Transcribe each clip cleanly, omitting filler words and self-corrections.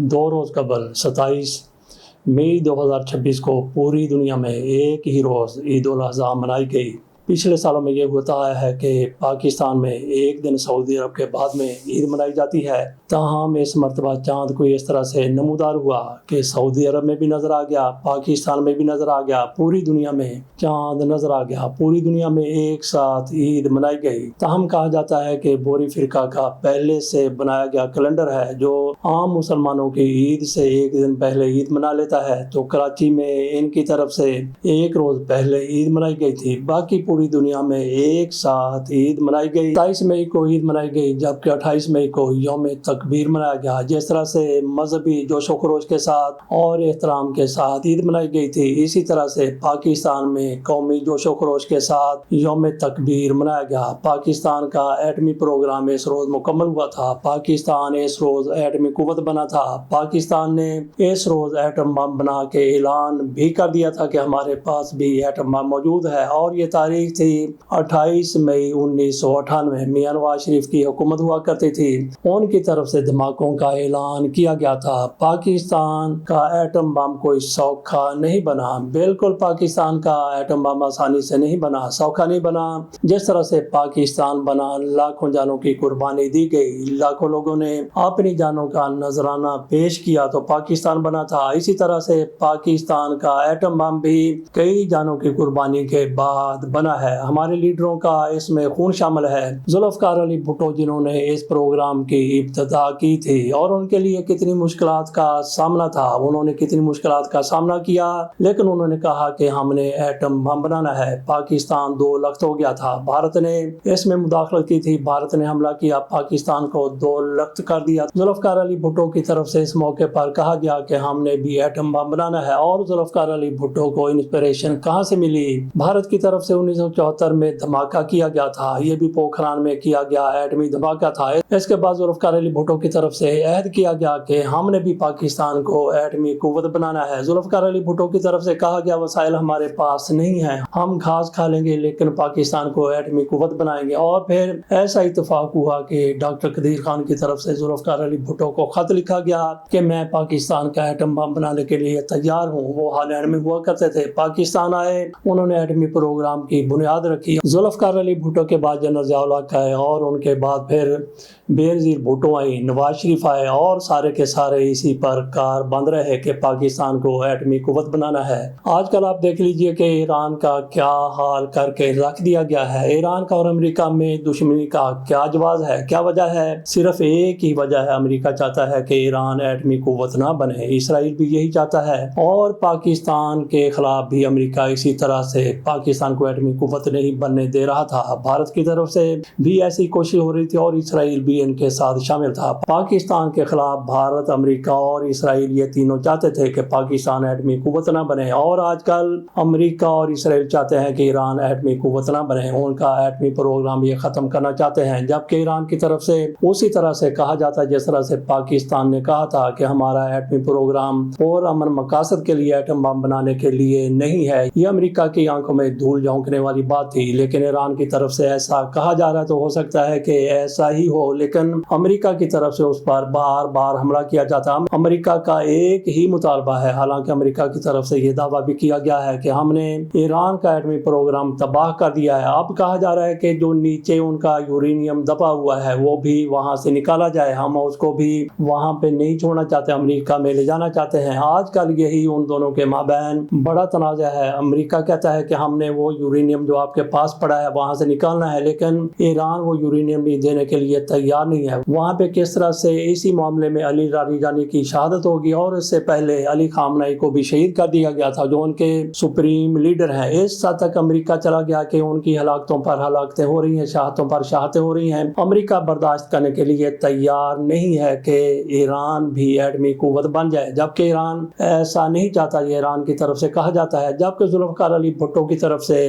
دو روز قبل 27 مئی 2026 کو پوری دنیا میں ایک ہی روز عید الاضحیٰ منائی گئی۔ پچھلے سالوں میں یہ ہوتا آیا ہے کہ پاکستان میں ایک دن سعودی عرب کے بعد میں عید منائی جاتی ہے، تاہم اس مرتبہ چاند کوئی اس طرح سے نمودار ہوا کہ سعودی عرب میں بھی نظر آ گیا، پاکستان میں بھی نظر آ گیا، پوری دنیا میں چاند نظر آ گیا، پوری دنیا میں ایک ساتھ عید منائی گئی۔ تاہم کہا جاتا ہے کہ بوری فرقہ کا پہلے سے بنایا گیا کیلنڈر ہے جو عام مسلمانوں کی عید سے ایک دن پہلے عید منا لیتا ہے، تو کراچی میں ان کی طرف سے ایک روز پہلے عید منائی گئی تھی، باقی پوری دنیا میں ایک ساتھ عید منائی گئی۔ 27 مئی کو عید منائی گئی، جبکہ 28 مئی کو یوم تکبیر منایا گیا۔ جس طرح سے مذہبی جوش و خروش کے ساتھ اور احترام کے ساتھ عید منائی گئی تھی، اسی طرح سے پاکستان میں قومی جوش و خروش کے ساتھ یوم تکبیر منایا گیا۔ پاکستان کا ایٹمی پروگرام اس روز مکمل ہوا تھا، پاکستان اس روز ایٹمی قوت بنا تھا، پاکستان نے اس روز ایٹم بم بنا کے اعلان بھی کر دیا تھا کہ ہمارے پاس بھی ایٹم بم موجود ہے، اور یہ تاریخ تھی 28 مئی 1998۔ میاں نواز شریف کی حکومت ہوا کرتی تھی، ان کی طرف سے دھماکوں کا اعلان کیا گیا تھا۔ پاکستان کا ایٹم بم کوئی سوکھا نہیں بنا، بالکل پاکستان کا ایٹم بم آسانی سے نہیں بنا، سوکھا نہیں بنا۔ جس طرح سے پاکستان بنا، لاکھوں جانوں کی قربانی دی گئی، لاکھوں لوگوں نے اپنی جانوں کا نذرانہ پیش کیا تو پاکستان بنا تھا۔ اسی طرح سے پاکستان کا ایٹم بم بھی کئی جانوں کی قربانی کے بعد بنا ہے۔ ہمارے لیڈروں کا اس میں خون شامل ہے۔ ذوالفقار علی بھٹو جنہوں نے اس پروگرام کی ابتدا کی تھی، اور ان کے لیے کتنی مشکلات کا سامنا تھا، انہوں نے کتنی مشکلات کا سامنا کیا، لیکن انہوں نے کہا کہ ہم نے ایٹم بم بنانا ہے۔ پاکستان دو لخت ہو گیا تھا، بھارت نے اس میں مداخلت کی تھی، بھارت نے حملہ کیا، پاکستان کو دو لخت کر دیا۔ ذوالفقار علی بھٹو کی طرف سے اس موقع پر کہا گیا کہ ہم نے بھی ایٹم بم بنانا ہے، اور ذوالفقار علی بھٹو کو انسپریشن کہاں سے ملی؟ بھارت کی طرف سے 1974 میں دھماکہ کیا گیا تھا، یہ بھی پوکھران میں کیا گیا ایٹمی دھماکہ تھا۔ اس کے بعد ذوالفقار علی بھٹو کی طرف سے عہد کیا گیا کہ ہم نے بھی پاکستان کو ایٹمی قوت بنانا ہے۔ ذوالفقار علی بھٹو کی طرف سے کہا گیا وسائل ہمارے پاس نہیں ہیں، ہم گھاس کھا لیں گے لیکن پاکستان کو ایٹمی قوت بنائیں گے۔ اور پھر ایسا اتفاق ہوا کہ ڈاکٹر قدیر خان کی طرف سے ذوالفقار علی بھٹو کو خط لکھا گیا کہ میں پاکستان کا ایٹم بم بنانے کے لیے تیار ہوں۔ وہ ہالینڈ میں ہوا کرتے تھے، پاکستان آئے، انہوں نے ایٹمی پروگرام کی بنیاد رکھی۔ ذوالفقار علی بھٹو کے بعد جنرل ضیاء الحق آئے، اور ان کے بعد پھر بےنظیر بھٹو آئی، نواز شریف آئے، اور سارے کے سارے اسی پر کار بند رہے کہ پاکستان کو ایٹمی قوت بنانا ہے۔ آج کل آپ دیکھ لیجئے کہ ایران کا کیا حال کر کے رکھ دیا گیا ہے۔ ایران کا اور امریکہ میں دشمنی کا کیا جواز ہے، کیا وجہ ہے؟ صرف ایک ہی وجہ ہے، امریکہ چاہتا ہے کہ ایران ایٹمی قوت نہ بنے، اسرائیل بھی یہی چاہتا ہے، اور پاکستان کے خلاف بھی امریکہ اسی طرح سے پاکستان کو ایٹمی قوت نہیں بننے دے رہا تھا۔ بھارت کی طرف سے بھی ایسی کوشش ہو رہی تھی، اور اسرائیل بھی ان کے ساتھ شامل تھا۔ پاکستان کے خلاف بھارت، امریکہ اور اسرائیل یہ تینوں چاہتے تھے کہ پاکستان ایٹمی قوت نہ بنے، اور آج کل امریکہ اور اسرائیل چاہتے ہیں کہ ایران ایٹمی قوت نہ بنے، ان کا ایٹمی پروگرام یہ ختم کرنا چاہتے ہیں، جبکہ ایران کی طرف سے اسی طرح سے کہا جاتا ہے جس طرح سے پاکستان نے کہا تھا کہ ہمارا ایٹمی پروگرام اور امن مقاصد کے لیے ایٹم بم بنانے کے لیے نہیں ہے۔ یہ امریکہ کی آنکھوں میں دھول جھونکنے والی بات تھی، لیکن ایران کی طرف سے ایسا کہا جا رہا ہے، تو ہو سکتا ہے کہ ایسا ہی ہو، لیکن امریکہ کی طرف سے اس پر بار بار حملہ کیا جاتا ہے۔ امریکہ کا ایک ہی مطالبہ ہے، حالانکہ امریکہ کی طرف سے یہ دعویٰ بھی کیا گیا ہے کہ ہم نے ایران کا ایٹمی پروگرام تباہ کر دیا ہے۔ اب کہا جا رہا ہے کہ جو نیچے ان کا یورینیم دبا ہوا ہے وہ بھی وہاں سے نکالا جائے، ہم اس کو بھی وہاں پہ نہیں چھوڑنا چاہتے، امریکہ میں لے جانا چاہتے ہیں۔ آج کل یہی ان دونوں کے مابین بڑا تنازع ہے۔ امریکہ کہتا ہے کہ ہم نے وہ یورینیم جو آپ کے پاس پڑا ہے وہاں سے نکالنا ہے، لیکن ایران وہ یورینیم بھی دینے کے لیے تیار نہیں ہے۔ وہاں پہ کس طرح سے اسی معاملے میں علی راریجانی کی شہادت ہوگی، اور اس سے پہلے علی خامنہئی کو بھی شہید کر دیا گیا تھا جو ان کے سپریم لیڈر ہیں۔ اس حد تک امریکہ چلا گیا کہ ان کی ہلاکتوں پر ہلاکتیں ہو رہی ہیں، شہادتوں پر شہادتیں ہو رہی ہیں۔ امریکہ برداشت کرنے کے لیے تیار نہیں ہے کہ ایران بھی ایٹمی قوت بن جائے، جبکہ ایران ایسا نہیں چاہتا، یہ ایران کی طرف سے کہا جاتا ہے، جبکہ ذوالفقار علی بھٹو کی طرف سے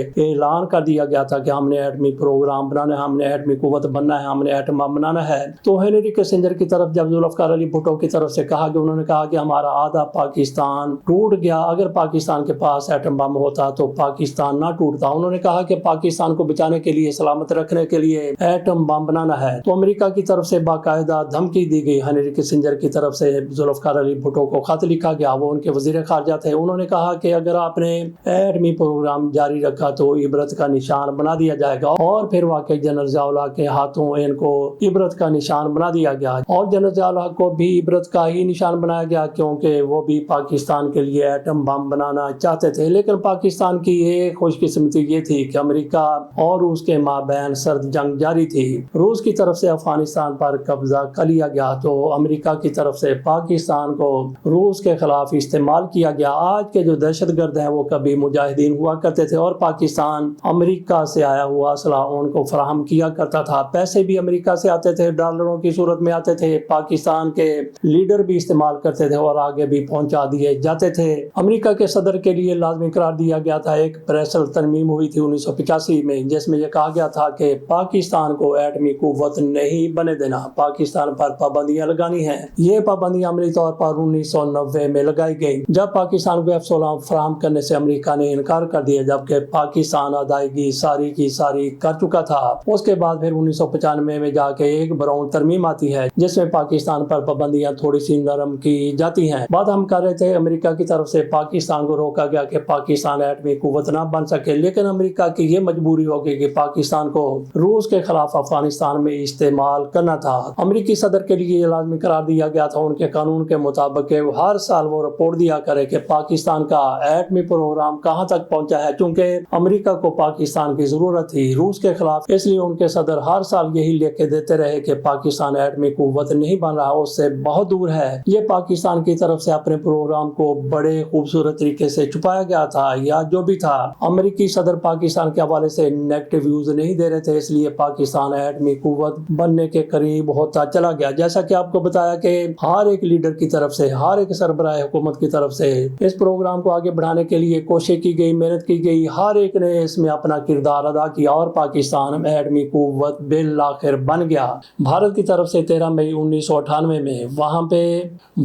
اعلان کر دیا گیا تھا کہ ہم نے ایٹمی پروگرام بنانا ہے, ہم نے ایٹمی قوت بننا ہے, ہم نے ایٹم بم بنانا ہے, تو ہنری کسنجر کی طرف جب ذوالفقار علی بھٹو کی طرف سے کہا کہ انہوں نے کہا کہ ہمارا آدھا پاکستان ٹوٹ گیا, اگر پاکستان کے پاس ایٹم بم ہوتا تو پاکستان نہ ٹوٹتا. انہوں نے کہا کہ پاکستان کو بچانے کے لیے, سلامت رکھنے کے لیے ایٹم بم بنانا ہے. تو امریکہ کی طرف سے باقاعدہ دھمکی دی گئی. ہنری کسنجر کی طرف سے ذوالفقار علی بھٹو کو خط لکھا گیا, وہ ان کے وزیر خارجہ تھے. انہوں نے کہا کہ اگر آپ نے ایٹمی پروگرام جاری رکھا تو عبرت کا نشان بنا دیا جائے گا, اور پھر واقعی جنرل ضیاء الحق کے ہاتھوں ان کو عبرت کا نشان بنا دیا گیا, اور جنرل ضیاء الحق کو بھی عبرت کا ہی نشان بنایا گیا کیونکہ وہ بھی پاکستان کے لیے ایٹم بم بنانا چاہتے تھے. لیکن پاکستان کی ایک خوش قسمتی یہ تھی کہ امریکہ اور روس کے مابین سرد جنگ جاری تھی. روس کی طرف سے افغانستان پر قبضہ کر لیا گیا تو امریکہ کی طرف سے پاکستان کو روس کے خلاف استعمال کیا گیا. آج کے جو دہشت گرد ہیں وہ کبھی مجاہدین ہوا کرتے تھے, اور پاکستان امریکہ سے آیا ہوا اسلحہ ان کو فراہم کیا کرتا تھا. پیسے بھی امریکہ سے آتے تھے, ڈالروں کی صورت میں آتے تھے, پاکستان کے لیڈر بھی استعمال کرتے تھے اور آگے بھی پہنچا دیے جاتے تھے. امریکہ کے صدر کے لیے لازمی قرار دیا گیا تھا. ایک پریسل ترمیم ہوئی تھی 1985 میں, جس میں یہ کہا گیا تھا کہ پاکستان کو ایٹمی قوت نہیں بنے دینا, پاکستان پر پابندیاں لگانی ہیں. یہ پابندیاں عملی طور پر 1990 میں لگائی گئی جب پاکستان کو F-16 فراہم کرنے سے امریکہ نے انکار کر دیا, جبکہ پاکستان ادائیگی ساری کی ساری کر چکا تھا. اس کے بعد پھر 1995 میں جا کے ایک براؤن ترمیم آتی ہے جس میں پاکستان پر پابندیاں تھوڑی سی نرم کی جاتی ہیں. بات ہم کر رہے تھے امریکہ کی طرف سے پاکستان کو روکا گیا کہ پاکستان ایٹمی قوت نہ بن سکے, لیکن امریکہ کی یہ مجبوری ہو گئی کہ پاکستان کو روس کے خلاف افغانستان میں استعمال کرنا تھا. امریکی صدر کے لیے یہ لازمی قرار دیا گیا تھا ان کے قانون کے مطابق کہ ہر سال وہ رپورٹ دیا کرے کہ پاکستان کا ایٹمی پروگرام کہاں تک پہنچا ہے, کیونکہ امریکہ کو پاکستان کی ضرورت تھی روس کے خلاف. اس لیے ان کے صدر ہر سال یہی لکھ کے دیتے رہے کہ پاکستان ایٹمی قوت نہیں بن رہا, اس سے بہت دور ہے. یہ پاکستان کی طرف سے اپنے پروگرام کو بڑے خوبصورت طریقے سے چھپایا گیا تھا, یا جو بھی تھا. امریکی صدر پاکستان کے حوالے سے نیگیٹو ویوز نہیں دے رہے تھے, اس لیے پاکستان ایٹمی قوت بننے کے قریب ہوتا چلا گیا. جیسا کہ آپ کو بتایا کہ ہر ایک لیڈر کی طرف سے, ہر ایک سربراہ حکومت کی طرف سے اس پروگرام کو آگے بڑھانے کے لیے کوشش کی گئی, محنت کی گئی, ہر ایک نے اس میں اپنا کردار ادا کیا اور پاکستان ایٹمی قوت بالآخر بن گیا. بھارت کی طرف سے 13 مئی 1998 میں وہاں پہ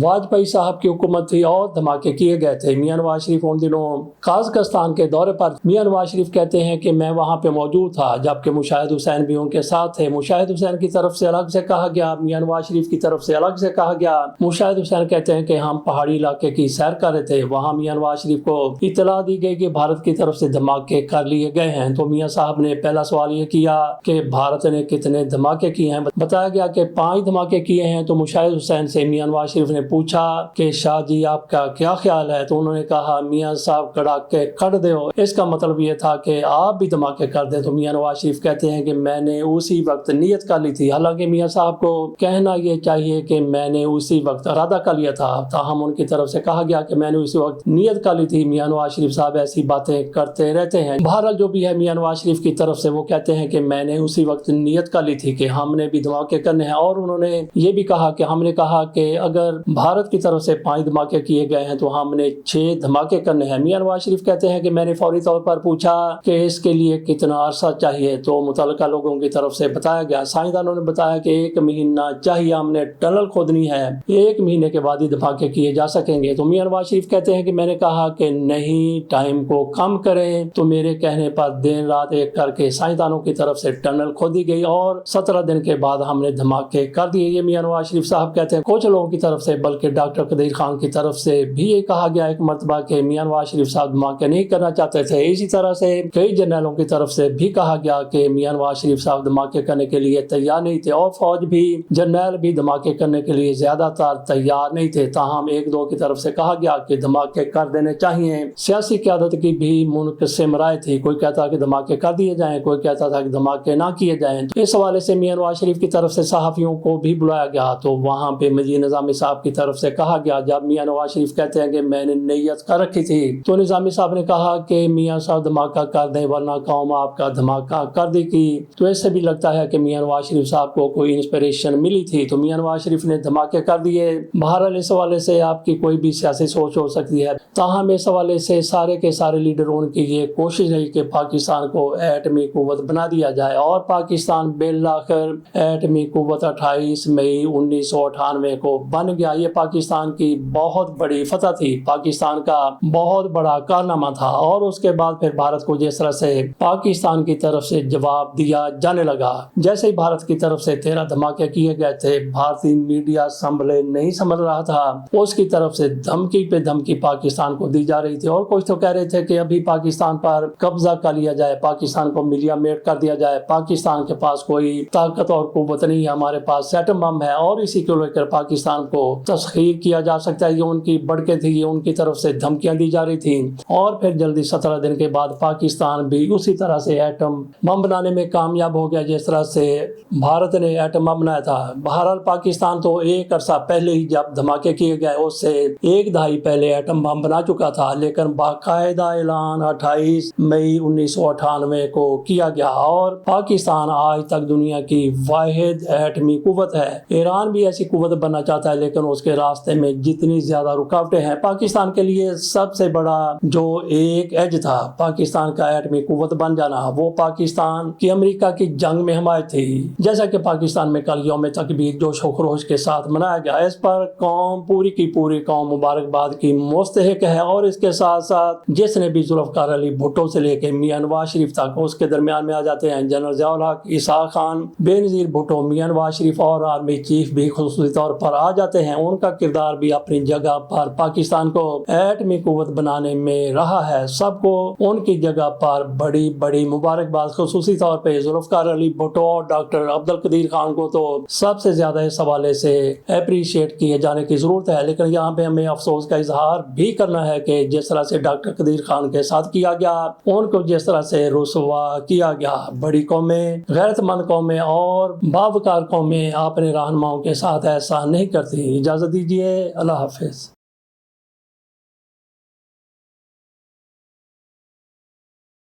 واجپئی صاحب کی حکومت تھی اور دھماکے کیے گئے تھے. میاں نواز شریف ان دنوں قازقستان کے دورے پر. میاں نواز شریف کہتے ہیں کہ میں وہاں پہ موجود تھا جبکہ مشاہد حسین بھی ان کے ساتھ تھے. مشاہد حسین کی طرف سے الگ سے کہا گیا, میاں نواز شریف کی طرف سے الگ سے کہا گیا. مشاہد حسین کہتے ہیں کہ ہم پہاڑی علاقے کی سیر کر رہے تھے, وہاں میاں نواز شریف کو اطلاع دی گئی کہ بھارت کی طرف سے دھماکے کر لیے گئے ہیں. تو میاں صاحب نے پہلا سوال یہ کیا کہ بھارت نے کتنے دھماکے کیے ہیں. بتایا گیا کہ 5 دھماکے کیے ہیں. تو مشاہد حسین سے میاں نواز شریف نے پوچھا کہ شاہ جی آپ کا کیا خیال ہے, تو انہوں نے کہا میاں صاحب کڑا کے کر دو, اس کا مطلب یہ تھا کہ آپ بھی دھماکے کر دیں. تو میاں نواز شریف کہتے ہیں کہ میں نے اسی وقت نیت کر لی تھی. حالانکہ میاں صاحب کو کہنا یہ چاہیے کہ میں نے اسی وقت ارادہ کر لیا تھا, تاہم ان کی طرف سے کہا گیا کہ میں نے اسی وقت نیت کر لی تھی. میاں نواز شریف صاحب ایسی باتیں کرتے رہتے ہیں. بہرحال جو بھی ہے, میاں نواز شریف کی طرف سے وہ کہتے ہیں کہ میں نے اسی وقت نیت کر لی تھی کہ ہم نے بھی دھماکے کرنے ہیں, اور انہوں نے یہ بھی کہا کہ ہم نے کہا کہ اگر بھارت کی طرف سے 5 دھماکے کیے گئے ہیں تو ہم نے 6 دھماکے کرنے ہیں. میاں نواز شریف کہتے ہیں کہ میں نے فوری طور پر پوچھا کہ اس کے لیے کتنا عرصہ چاہیے, تو متعلقہ لوگوں کی طرف سے بتایا گیا. سائنسدانوں نے بتایا کہ 1 مہینہ چاہیے, ہم نے ٹنل کھودنی ہے, 1 مہینے کے بعد ہی دھماکے کیے جا سکیں گے. تو میاں نواز شریف کہتے ہیں کہ میں نے کہا کہ نہیں, ٹائم کو کم کریں. تو میرے کہنے پر دن رات ایک کر کے سائنسدانوں کی طرف سے ٹنل کھودی گئی اور 17 دن کے بعد ہم نے دھماکے کر دیے. یہ میاں نواز شریف صاحب کہتے ہیں. کچھ لوگوں کی طرف سے بلکہ ڈاکٹر قدیر خان کی طرف سے بھی یہ کہا گیا ایک مرتبہ کہ میاں نواز شریف صاحب دھماکے نہیں کرنا چاہتے تھے. اسی طرح سے کئی جنرلوں کی طرف سے بھی کہا گیا کہ میاں نواز شریف صاحب دھماکے کرنے کے لیے تیار نہیں تھے, اور فوج بھی, جنرل بھی دھماکے کرنے کے لیے زیادہ تر تیار نہیں تھے. تاہم 1-2 کی طرف سے کہا گیا کہ دھماکے کر دینے چاہیے. سیاسی قیادت کی بھی منقسم رائے تھی, کوئی کہتا کہ دھماکے کر دیے جائیں, کوئی کہتا تھا کہ دھماکے نہ کیے جائیں. تو اس حوالے سے میاں نواز شریف کی طرف سے صحافیوں کو بھی بلایا گیا, تو وہاں پہ مجید نظامی صاحب کی طرف سے کہا گیا, جب میاں نواز شریف کہتے ہیں کہ میں نے نیت کر رکھی تھی, تو نظامی صاحب نے کہا کہ میاں صاحب دھماکہ کر دیں ورنہ قوم آپ کا دھماکہ کر دے گی. تو اس سے بھی لگتا ہے کہ میاں نواز شریف صاحب کو کوئی انسپریشن ملی تھی, تو میاں نواز شریف نے دھماکے کر دیے. بہرحال اس حوالے سے آپ کی کوئی بھی سیاسی سوچ ہو سکتی ہے, تاہم اس حوالے سے سارے کے سارے لیڈروں کی یہ کوشش رہی گئی کہ پاکستان کو ایٹمی قوت بنا دیا جائے، اور پاکستان بالآخر ایٹمی قوت 28 مئی 1998 کو بن گیا۔ یہ پاکستان کی بہت بڑی فتح تھی، پاکستان کا بہت بڑا کارنامہ تھا، اور اس کے بعد پھر بھارت کو جس طرح سے پاکستان کی طرف سے جواب دیا جانے لگا، جیسے ہی بھارت کی طرف سے 13 دھماکے کیے گئے تھے، بھارتی میڈیا نہیں سنبھل رہا تھا، اس کی طرف سے دھمکی پہ دھمکی پاکستان کو دی جا رہی تھی، اور کچھ تو کہہ رہے تھے کہ ابھی پاکستان پر قبضہ کر لیا جائے، پاکستان کو ملیا میٹ کر دیا جائے، پاکستان کے پاس کوئی طاقت اور قوت نہیں ہے، ہمارے پاس ایٹم بم ہے، اور اسی کو لے کر پاکستان کو تسخیر کیا جا سکتا ہے۔ یہ ان کی بڑکیں تھی، یہ ان کی طرف سے دھمکیاں دی جا رہی تھیں، اور پھر جلدی 17 دن کے بعد پاکستان بھی اسی طرح سے ایٹم بم بنانے میں کامیاب ہو گیا جس طرح سے بھارت نے ایٹم بم بنایا تھا۔ بہرحال پاکستان تو ایک عرصہ پہلے ہی جب دھماکے کیے گئے اس سے ایک دہائی پہلے ایٹم بم بنا چکا تھا، لیکن باقاعدہ اعلان 28 مئی 1998 کو کیا گیا، اور پاکستان آج تک دنیا کی واحد ایٹمی قوت ہے۔ ایران بھی ایسی قوت بننا چاہتا ہے، لیکن اس کے راستے میں جتنی زیادہ رکاوٹیں ہیں، پاکستان کے لیے سب سے بڑا جو ایک ایج تھا پاکستان کا ایٹمی قوت بن جانا، وہ پاکستان کی امریکہ کی جنگ میں حمایت تھی، جیسا کہ پاکستان میں کل یوم تکبیر جوش و خروش کے ساتھ منایا گیا۔ اس پر قوم پوری کی پوری قوم مبارکباد کی مستحق ہے، اور اس کے ساتھ ساتھ جس نے بھی ذوالفقار علی بھٹو سے لے کے میاں نواز شریف تک، اس کے درمیان میں آ جاتے ہیں جنرل ضیاء الحق، اسحاق خان، بے-نظیر بھٹو، میاں نواز شریف اور آرمی چیف بھی خصوصی طور پر آ جاتے ہیں۔ ان کا کردار بھی اپنی جگہ پر پاکستان کو ایٹمی قوت بنانے میں رہا ہے، سب کو ان کی جگہ پر بڑی بڑی مبارکباد، خصوصی طور پہ ذوالفقار علی بھٹو اور ڈاکٹر عبدالقدیر خان کو تو سب سے زیادہ اس حوالے سے اپریشیٹ کیے جانے کی ضرورت ہے۔ لیکن یہاں پہ ہمیں افسوس کا اظہار بھی کرنا ہے کہ جس طرح سے ڈاکٹر قدیر خان کے ساتھ کیا گیا، ان کو جس طرح سے رسوا کیا گیا، بڑی قومیں، غیرت مند قومیں اور باوقار قومیں اپنے رہنماؤں کے ساتھ ایسا نہیں کرتی۔ اجازت دیجیے، اللہ حافظ۔